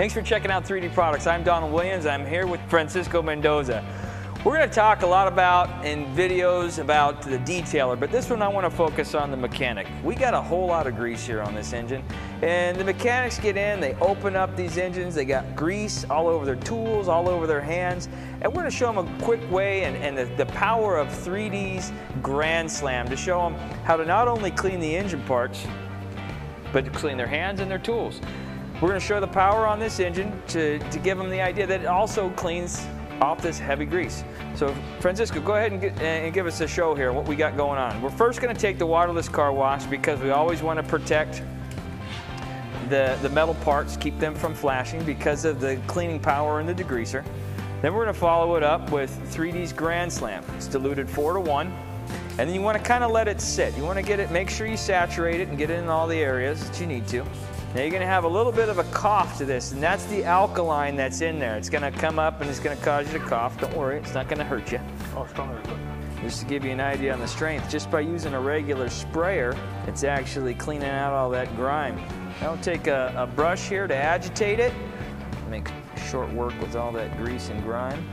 Thanks for checking out 3D Products. I'm Donald Williams. I'm here with Francisco Mendoza. We're going to talk a lot about in videos about the detailer, but this one I want to focus on the mechanic. We got a whole lot of grease here on this engine, and the mechanics get in, they open up these engines, they got grease all over their tools, all over their hands, and we're going to show them a quick way and the power of 3D's Grand Slam to show them how to not only clean the engine parts, but to clean their hands and their tools. We're going to show the power on this engine to give them the idea that it also cleans off this heavy grease. So Francisco, go ahead and give us a show here, what we got going on. We're first going to take the waterless car wash because we always want to protect the metal parts, keep them from flashing because of the cleaning power in the degreaser. Then we're going to follow it up with 3D's Grand Slam. It's diluted 4:1. And then you want to kind of let it sit. You want to get it, make sure you saturate it and get it in all the areas that you need to. Now you're going to have a little bit of a cough to this, and that's the alkaline that's in there. It's going to come up and it's going to cause you to cough. Don't worry, it's not going to hurt you. Oh, stronger. Just to give you an idea on the strength, just by using a regular sprayer, it's actually cleaning out all that grime. Now we'll take a brush here to agitate it, make short work with all that grease and grime.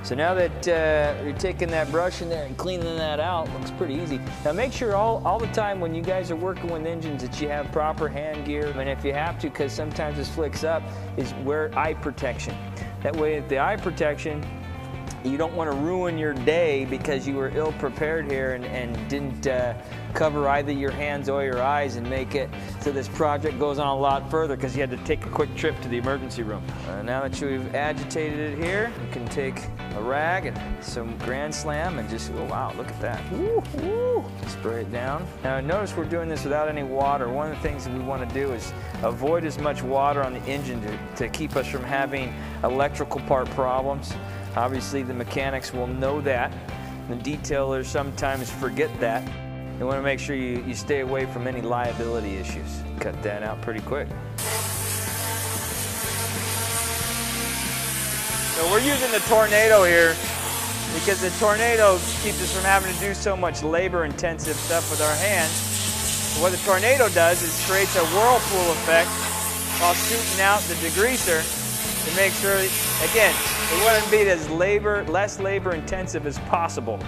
So now that you're taking that brush in there and cleaning that out, looks pretty easy. Now make sure all the time when you guys are working with engines that you have proper hand gear, and if you have to, because sometimes this flicks up, is wear eye protection. That way with the eye protection, you don't want to ruin your day because you were ill prepared here and didn't cover either your hands or your eyes and make it so this project goes on a lot further because you had to take a quick trip to the emergency room. Now that we've agitated it here, you can take a rag and some Grand Slam and just, oh wow, look at that. Woo, woo. Spray it down. Now notice we're doing this without any water. One of the things that we want to do is avoid as much water on the engine to keep us from having electrical part problems. Obviously the mechanics will know that. The detailers sometimes forget that. You want to make sure you stay away from any liability issues. Cut that out pretty quick. So we're using the Tornado here because the Tornado keeps us from having to do so much labor-intensive stuff with our hands. So what the Tornado does is creates a whirlpool effect while shooting out the degreaser to make sure, again, we want to be as less labor-intensive as possible.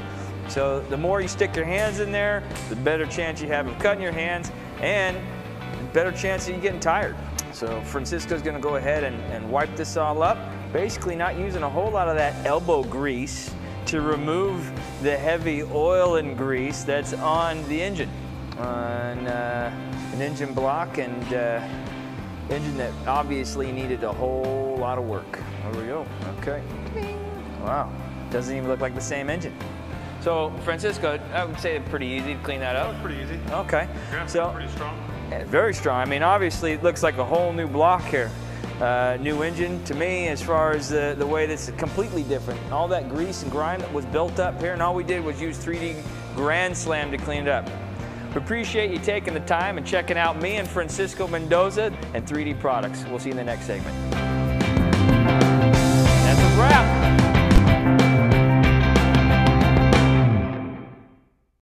So the more you stick your hands in there, the better chance you have of cutting your hands and the better chance of you getting tired. So Francisco's going to go ahead and wipe this all up, basically not using a whole lot of that elbow grease to remove the heavy oil and grease that's on the engine. On an engine block and engine that obviously needed a whole lot of work. There we go. Okay. Wow. Doesn't even look like the same engine. So, Francisco, I would say it's pretty easy to clean that up. Pretty easy. Okay. Yeah, so pretty strong. Very strong. I mean, obviously, it looks like a whole new block here. New engine to me, as far as the way this is completely different. All that grease and grime that was built up here, and all we did was use 3D Grand Slam to clean it up. We appreciate you taking the time and checking out me and Francisco Mendoza and 3D Products. We'll see you in the next segment. That's a wrap.